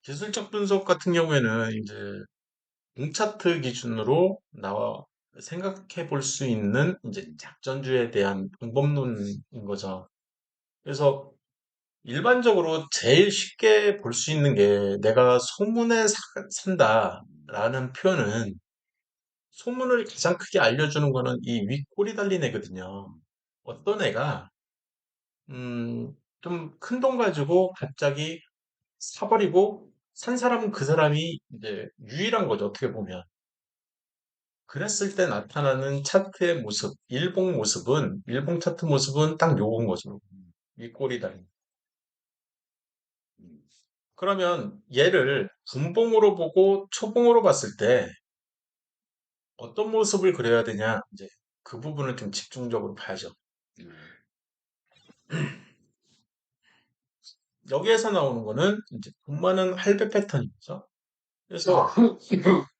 기술적 분석 같은 경우에는 이제 링차트 기준으로 나와 생각해 볼 수 있는 이제 작전주에 대한 방법론인 거죠. 그래서 일반적으로 제일 쉽게 볼 수 있는 게 내가 소문에 산다라는 표현은 소문을 가장 크게 알려주는 거는 이 윗골이 달린 애거든요. 어떤 애가 좀 큰 돈 가지고 갑자기 사버리고 산 사람은 그 사람이 이제 유일한 거죠. 어떻게 보면. 그랬을 때 나타나는 차트의 모습, 일봉 차트 모습은 딱 요건 거죠. 윗골이 달린. 그러면 얘를 분봉으로 보고 초봉으로 봤을 때 어떤 모습을 그려야 되냐? 이제 그 부분을 좀 집중적으로 봐야죠. 여기에서 나오는 거는 이제 돈 많은 할배 패턴이죠. 그래서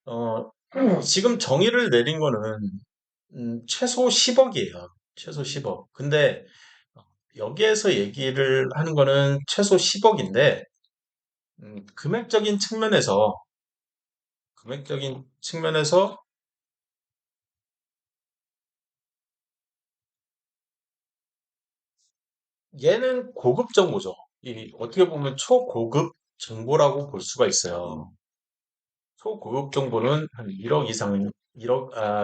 어, 지금 정의를 내린 거는 최소 10억이에요. 최소 10억. 근데 여기에서 얘기를 하는 거는 최소 10억인데 금액적인 측면에서 얘는 고급 정보죠. 이 어떻게 보면 초고급 정보라고 볼 수가 있어요. 초고급 정보는 한 1억 이상은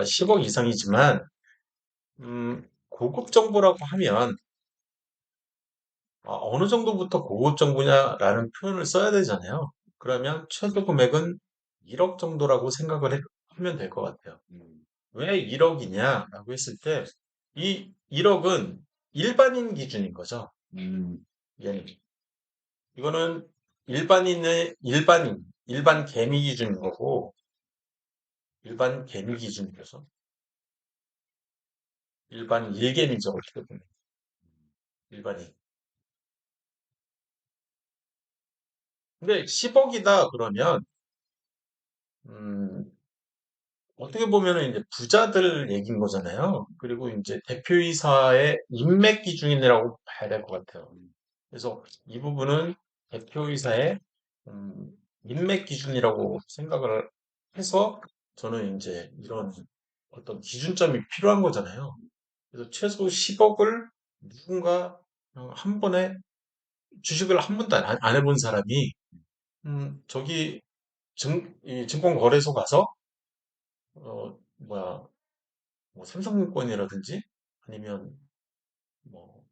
10억 이상이지만 고급 정보라고 하면 어느 정도부터 고급 정보냐라는 표현을 써야 되잖아요. 그러면 최소 금액은 1억 정도라고 하면 될 것 같아요. 왜 1억이냐라고 했을 때 이 1억은 일반인 기준인 거죠. 얘는. 이거는 일반 개미 기준인 거고, 일반 개미 기준인 거죠. 일반 일개미죠, 어떻게 보면. 일반인. 근데 10억이다 그러면, 음, 어떻게 보면은 이제 부자들 얘기인 거잖아요. 그리고 이제 대표이사의 인맥 기준이라고 봐야 될 것 같아요. 그래서 이 부분은 대표이사의 음, 인맥 기준이라고 생각을 해서 저는 이제 이런 어떤 기준점이 필요한 거잖아요. 그래서 최소 10억을 누군가 한 번에 주식을 한 번도 안 해본 사람이 저기 이 증권거래소 가서 뭐야 뭐 삼성증권이라든지 아니면 뭐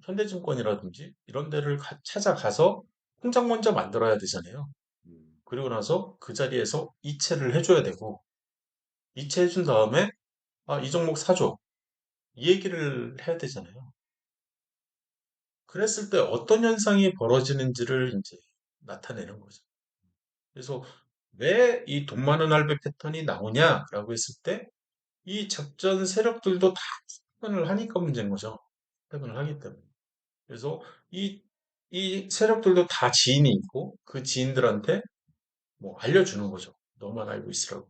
현대증권이라든지 이런 데를 찾아가서 통장 먼저 만들어야 되잖아요. 그리고 나서 그 자리에서 이체를 해줘야 되고 이체해준 다음에 이 종목 사줘 이 얘기를 해야 되잖아요. 그랬을 때 어떤 현상이 벌어지는지를 이제 나타내는 거죠. 그래서 왜 이 돈 많은 할배 패턴이 나오냐라고 했을 때 이 작전 세력들도 다 패턴을 하니까 문제인 거죠. 패턴을 하기 때문에. 그래서 이, 이 세력들도 다 지인이 있고 그 지인들한테 뭐 알려주는 거죠. 너만 알고 있으라고.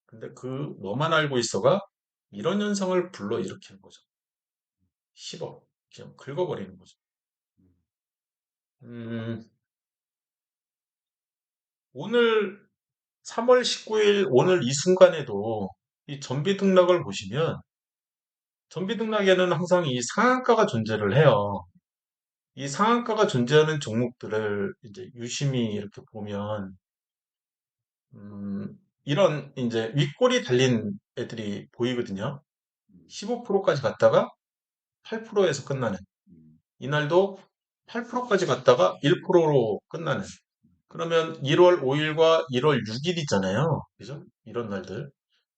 근데 그 너만 알고 있어가 이런 현상을 불러일으키는 거죠. 10억. 그냥 긁어버리는 거죠. 음, 오늘 3월 19일 오늘 이 순간에도 이 전비 등락을 보시면 전비 등락에는 항상 이 상한가가 존재를 해요. 이 상한가가 존재하는 종목들을 이제 유심히 이렇게 보면 이런 이제 윗골이 달린 애들이 보이거든요. 15%까지 갔다가 8%에서 끝나는. 이날도 8%까지 갔다가 1%로 끝나는. 그러면 1월 5일과 1월 6일 있잖아요. 그죠? 이런 날들.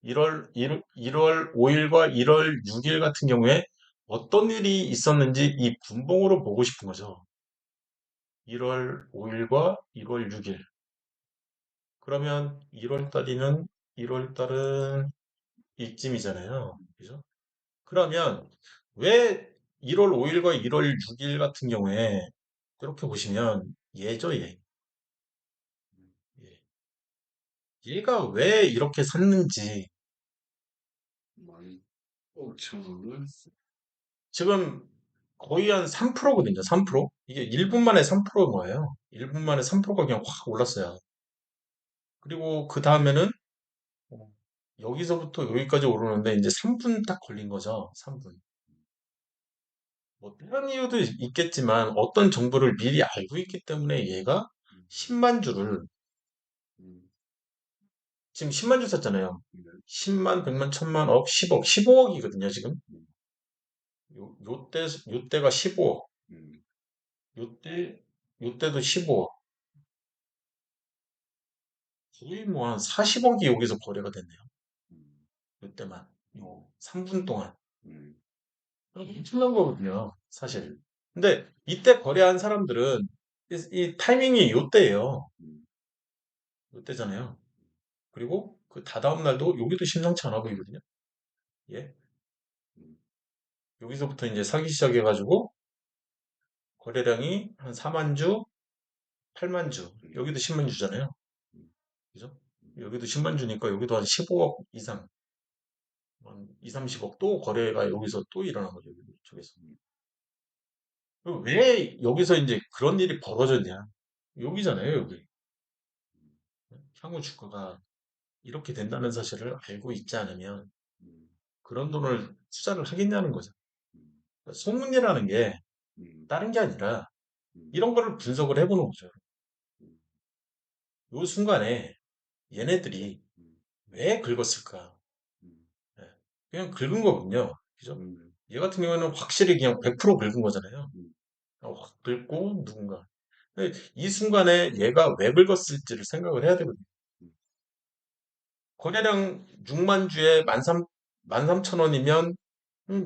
1월 5일과 1월 6일 같은 경우에 어떤 일이 있었는지 이 분봉으로 보고 싶은 거죠. 1월 5일과 1월 6일. 그러면 1월 달은 이쯤이잖아요. 그죠? 그러면 왜 1월 5일과 1월 6일 같은 경우에 이렇게 보시면 얘죠, 얘. 예. 얘가 왜 이렇게 샀는지 지금 거의 한 3%거든요. 3%? 이게 1분 만에 3% 뭐예요? 1분 만에 3%가 그냥 확 올랐어요. 그리고 그 다음에는 여기서부터 여기까지 오르는데 이제 3분 딱 걸린 거죠. 3분. 뭐 다른 이유도 있겠지만 어떤 정보를 미리 알고 있기 때문에 얘가 10만 주를 지금 10만 주 샀잖아요. 10만, 100만, 1000만, 억, 10억, 15억이거든요, 지금. 요때가 15억. 요때, 요때도 15억. 거의 뭐 한 40억이 여기서 거래가 됐네요. 요때만. 요 3분 동안. 엄청난 거거든요, 사실. 근데 이때 거래한 사람들은 이 타이밍이 요때예요. 요때잖아요. 그리고 그 다다음 날도 여기도 심상치 않아 보이거든요. 예. 여기서부터 이제 사기 시작해가지고 거래량이 한 4만 주, 8만 주, 여기도 10만 주잖아요. 그죠? 여기도 10만 주니까 여기도 한 15억 이상, 한 2, 30억 또 거래가 여기서 또 일어난 거죠. 이쪽에서. 왜 여기서 이제 그런 일이 벌어졌냐? 여기잖아요, 여기. 향후 주가가 이렇게 된다는 사실을 알고 있지 않으면 그런 돈을 투자를 하겠냐는 거죠. 그러니까 소문이라는 게 다른 게 아니라 이런 거를 분석을 해보는 거죠. 요 순간에 얘네들이 왜 긁었을까? 예, 그냥 긁은 거군요. 그죠? 얘 같은 경우는 확실히 그냥 100% 긁은 거잖아요. 확 긁고 누군가. 근데 이 순간에 얘가 왜 긁었을지를 생각을 해야 되거든요. 거래량 6만 주에 13,000원이면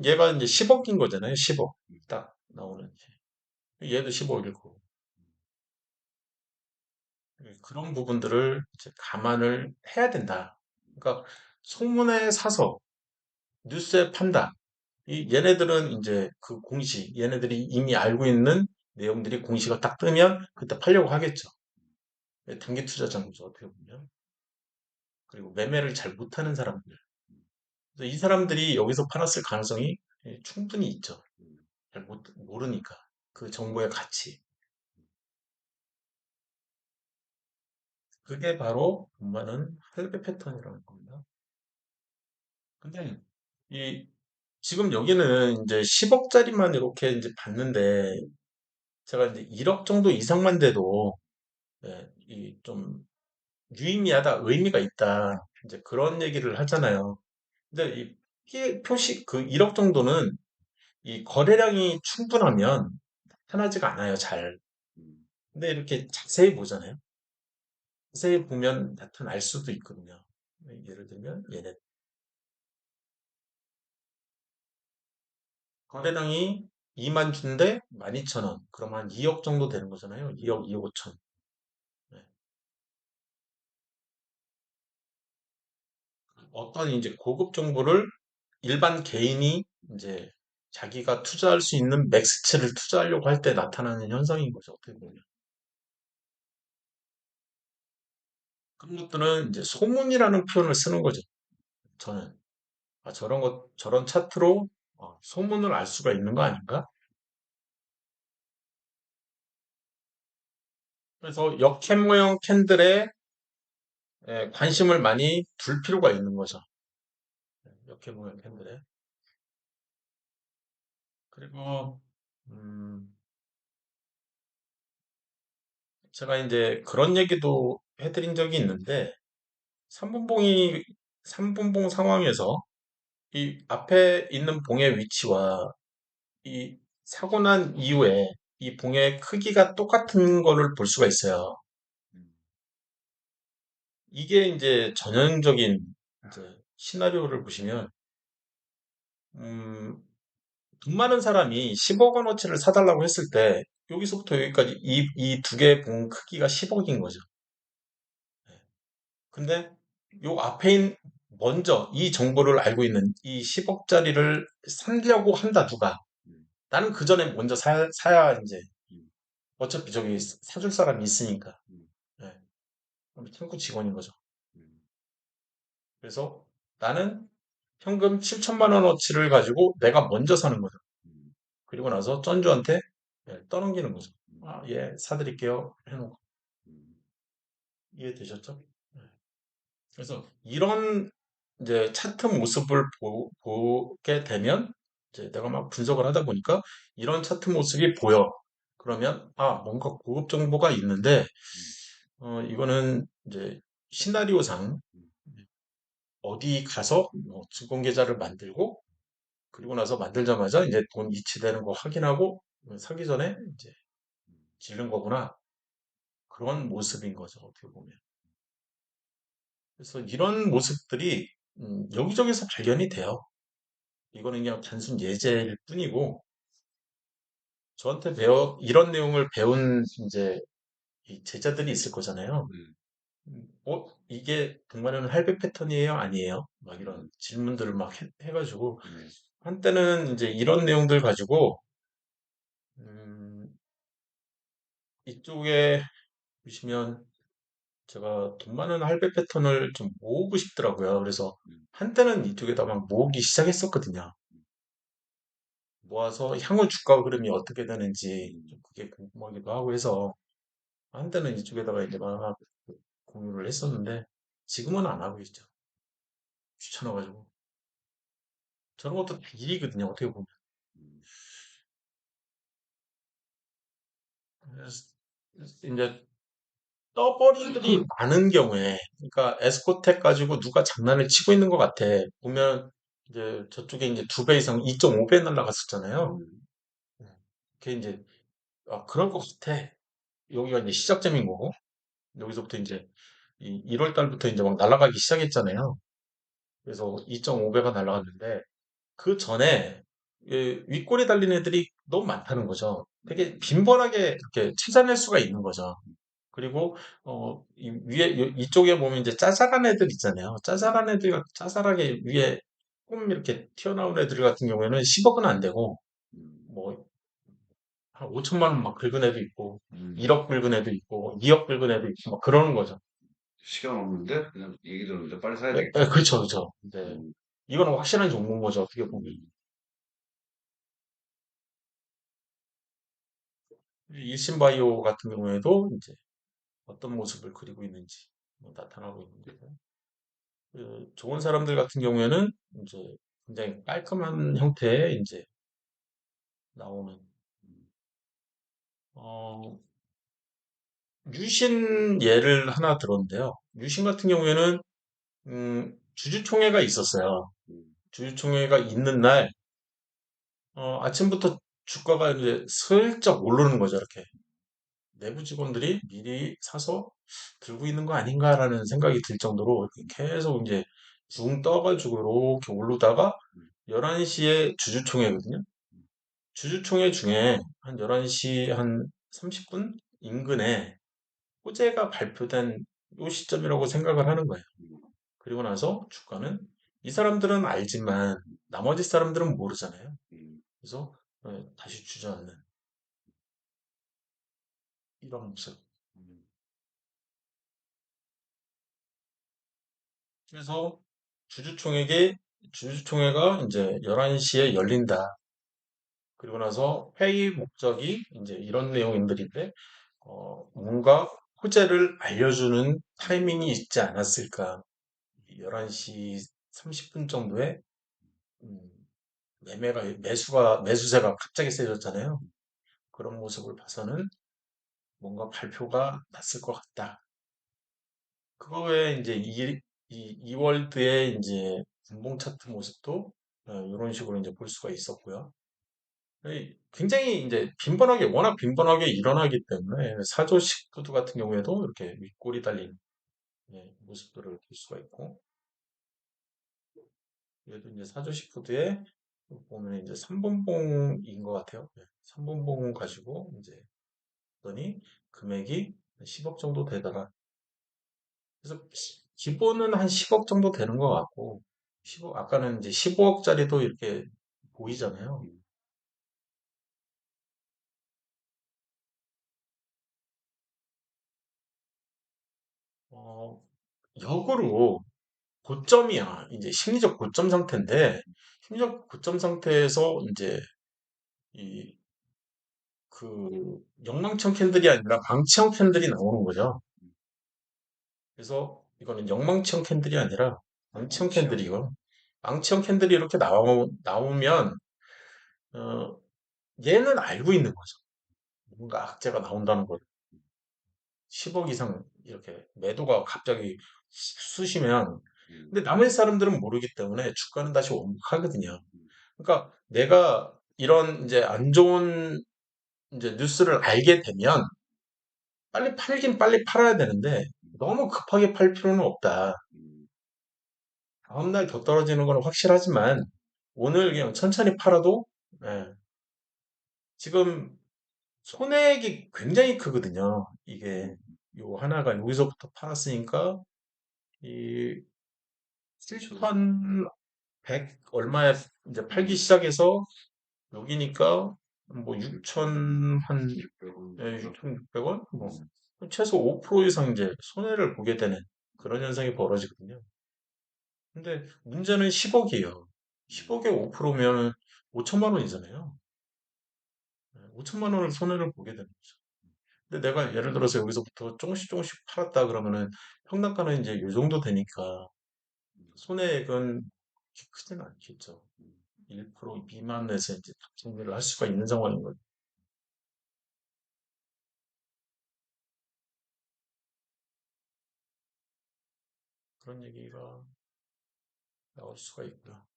얘가 이제 10억인 거잖아요. 10억. 딱 나오는. 얘도 10억일 거고. 그런 부분들을 이제 감안을 해야 된다. 그러니까 소문에 사서 뉴스에 판다. 얘네들은 이제 그 공시, 얘네들이 이미 알고 있는 내용들이 공시가 딱 뜨면 그때 팔려고 하겠죠. 단기 투자자인 죠 어떻게 보면. 그리고 매매를 잘 못하는 사람들. 그래서 이 사람들이 여기서 팔았을 가능성이 충분히 있죠. 모르니까. 그 정보의 가치. 그게 바로 돈많은 할배 패턴이라는 겁니다. 근데 이 지금 여기는 이제 10억짜리만 이렇게 이제 봤는데 제가 이제 1억 정도 이상만 돼도 이좀 유의미하다, 의미가 있다. 이제 그런 얘기를 하잖아요. 근데 이 피해 표시 그 1억 정도는 이 거래량이 충분하면 나타나지가 않아요, 잘. 근데 이렇게 자세히 보잖아요. 자세히 보면 나타날 수도 있거든요. 예를 들면 얘네 거래량이 2만 주인데 12,000원. 그러면 한 2억 정도 되는 거잖아요. 2억, 2억 5천. 네. 어떤 이제 고급 정보를 일반 개인이 이제 자기가 투자할 수 있는 맥스치를 투자하려고 할 때 나타나는 현상인 거죠. 어떻게 보면. 그런 것들은 이제 소문이라는 표현을 쓰는 거죠. 저는. 아, 저런 차트로 소문을 알 수가 있는 거 아닌가? 그래서 역캔 모형 캔들에 관심을 많이 둘 필요가 있는 거죠. 역캔 모형 캔들에. 그리고, 음, 제가 이제 그런 얘기도 해드린 적이 있는데, 삼분봉이, 삼분봉 상황에서 이 앞에 있는 봉의 위치와 이 사고 난 이후에 이 봉의 크기가 똑같은 거를 볼 수가 있어요. 이게 이제 전형적인 이제 시나리오를 보시면, 음, 돈 많은 사람이 10억 원어치를 사달라고 했을 때, 여기서부터 여기까지 이 두 개의 봉 크기가 10억인 거죠. 근데 요 앞에 먼저 이 정보를 알고 있는 이 10억짜리를 사려고 한다, 누가. 나는 그 전에 먼저 사야 이제 어차피 저기 사줄 사람이 있으니까. 네. 그럼 창구 직원인 거죠. 그래서 나는 현금 7천만 원어치를 가지고 내가 먼저 사는 거죠. 그리고 나서 전주한테 떠넘기는 거죠. 아, 예, 사드릴게요. 해놓고. 이해되셨죠? 네. 그래서 이런 이제 차트 모습을 보게 되면 이제 내가 막 분석을 하다 보니까 이런 차트 모습이 보여. 그러면 아, 뭔가 고급 정보가 있는데 이거는 이제 시나리오상 어디 가서 뭐 증권 계좌를 만들고 그리고 나서 만들자마자 이제 돈 이체되는 거 확인하고 사기 전에 이제 지른 거구나. 그런 모습인 거죠. 어떻게 보면. 그래서 이런 모습들이 여기저기서 발견이 돼요. 이거는 그냥 단순 예제일 뿐이고 저한테 이런 내용을 배운 이제 이 제자들이 있을 거잖아요. 이게 동반하는 할배 패턴이에요? 아니에요? 막 이런 질문들을 막 해가지고 한때는 이제 이런 내용들 가지고 음, 이쪽에 보시면 제가 돈 많은 할배 패턴을 좀 모으고 싶더라고요. 그래서 한때는 이쪽에다 막 모으기 시작했었거든요. 모아서 향후 주가 흐름이 어떻게 되는지 좀 그게 궁금하기도 하고 해서 한때는 이쪽에다가 이제 막 공유를 했었는데 지금은 안 하고 있죠. 귀찮아가지고. 저런 것도 다 일이거든요. 어떻게 보면. 그래서 이제 떠버리들이 많은 경우에, 그러니까 에스코텍 가지고 누가 장난을 치고 있는 것 같아. 보면 이제 저쪽에 이제 2배 이상, 2.5배 날라갔었잖아요. 그게 이제 그럴 것 같아. 여기가 이제 시작점인 거고, 여기서부터 이제 1월 달부터 이제 막 날아가기 시작했잖아요. 그래서 2.5배가 날아갔는데 그 전에 윗골이 달린 애들이 너무 많다는 거죠. 되게 빈번하게 이렇게 찾아낼 수가 있는 거죠. 그리고 이쪽에 보면 이제 짜잘한 애들 있잖아요. 짜잘한 애들 짜잘하게 위에 꿈 이렇게 튀어나온 애들 같은 경우에는 10억은 안 되고 뭐 한 5천만 원 막 긁은 애도 있고 1억 긁은 애도 있고 2억 긁은 애도 있고 막 그러는 거죠. 시간 없는데 그냥 얘기 들었는데 빨리 사야 되겠다. 그렇죠, 그렇죠. 네. 음, 이거는 확실한 정보인 거죠. 어떻게 보면. 음, 일신바이오 같은 경우에도 이제 어떤 모습을 그리고 있는지 나타나고 있는 거고. 좋은 사람들 같은 경우에는 이제 굉장히 깔끔한 형태의 이제 나오는 어, 유신 예를 하나 들었는데요. 유신 같은 경우에는 주주총회가 있었어요. 음, 주주총회가 있는 날 아침부터 주가가 이제 슬쩍 오르는 거죠. 이렇게 내부 직원들이 미리 사서 들고 있는 거 아닌가라는 생각이 들 정도로 이렇게 계속 이제 붕 떠가지고 이렇게 오르다가 11시에 주주총회거든요. 주주총회 중에 한 11시 한 30분 인근에 호재가 발표된 요 시점이라고 생각을 하는 거예요. 그리고 나서 주가는 이 사람들은 알지만 나머지 사람들은 모르잖아요. 음, 그래서 다시 주저앉는 이런 모습. 음, 그래서 주주총회가 이제 11시에 열린다. 그리고 나서 회의 목적이 이제 이런 내용들인데 뭔가 호재를 알려주는 타이밍이 있지 않았을까. 11시 30분 정도에 음, 매수세가 갑자기 세졌잖아요. 그런 모습을 봐서는 뭔가 발표가 났을 것 같다. 그거 외에 이제 이월드의 이제 분봉 차트 모습도 이런 식으로 이제 볼 수가 있었고요. 굉장히 이제 워낙 빈번하게 일어나기 때문에 사조식 푸드 같은 경우에도 이렇게 윗골이 달린 모습들을 볼 수가 있고, 얘도 이제 사조식 푸드에 보면 이제 3분봉인 것 같아요. 3분봉 가지고 이제 봤더니 금액이 10억 정도 되더라. 그래서 기본은 한 10억 정도 되는 것 같고, 10억, 아까는 이제 15억짜리도 이렇게 보이잖아요. 어, 역으로 고점이야. 이제 심리적 고점 상태인데, 심리적 고점 상태에서 이제 이, 그, 영망청 캔들이 아니라 망청 캔들이 나오는 거죠. 그래서 이거는 영망청 캔들이 아니라 망청 망치형. 캔들이고, 망청 캔들이 이렇게 나오면, 어, 얘는 알고 있는 거죠. 뭔가 악재가 나온다는 걸. 10억 이상 이렇게 매도가 갑자기 쑤시면, 음, 근데 나머지 사람들은 모르기 때문에 주가는 다시 원복하거든요. 음, 그러니까 내가 이런 이제 안 좋은 이제 뉴스를 알게 되면 빨리 팔긴 빨리 팔아야 되는데 너무 급하게 팔 필요는 없다. 음, 다음날 더 떨어지는 건 확실하지만 오늘 그냥 천천히 팔아도 예, 지금 손해액이 굉장히 크거든요. 이게 음. 요 하나가 여기서부터 팔았으니까 이 그쵸. 7,100 얼마에 이제 팔기 음, 시작해서 여기니까 뭐 6천, 6천 한 600원 예, 정도. 6,600원? 뭐 음, 최소 5% 이상 이제 손해를 보게 되는 그런 현상이 벌어지거든요. 근데 문제는 10억이에요. 음, 10억에 5%면 5천만 원이잖아요. 5천만 원을 손해를 보게 되는 거죠. 근데 내가 예를 들어서 여기서부터 조금씩 조금씩 팔았다 그러면은 평단가는 이제 요 정도 되니까 음, 손해액은 그렇게 크지는 않겠죠. 음. 1% 미만에서 이제 정리를 할 수가 있는 상황인 거죠. 그런 얘기가 나올 수가 있고요.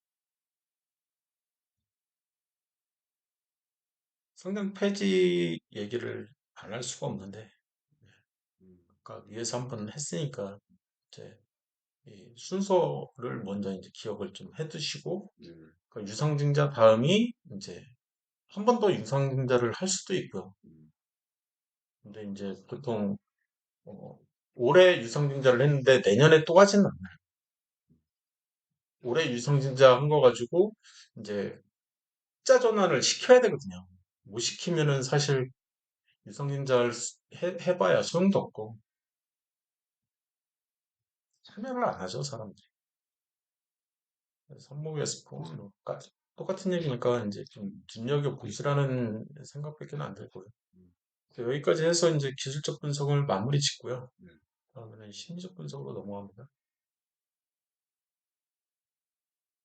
성장 폐지 얘기를 안 할 수가 없는데, 음, 아까 위에서 한번 했으니까, 이제 이 순서를 먼저 이제 기억을 좀 해두시고, 네, 그 유상증자 다음이 이제 한 번 더 유상증자를 할 수도 있고요. 음, 근데 이제 보통 어, 올해 유상증자를 했는데 내년에 또 하지는 않아요. 올해 유상증자 한 거 가지고 이제 흑자 전환을 시켜야 되거든요. 못 시키면은 사실 유상증자를 해봐야 소용도 없고 참여를 안 하죠, 사람들이. 손목에서 보면 똑같은 얘기니까 이제 좀 눈여겨보시라는 생각밖에 안 들고요. 음, 여기까지 해서 이제 기술적 분석을 마무리 짓고요. 네. 다음에는 심리적 분석으로 넘어갑니다.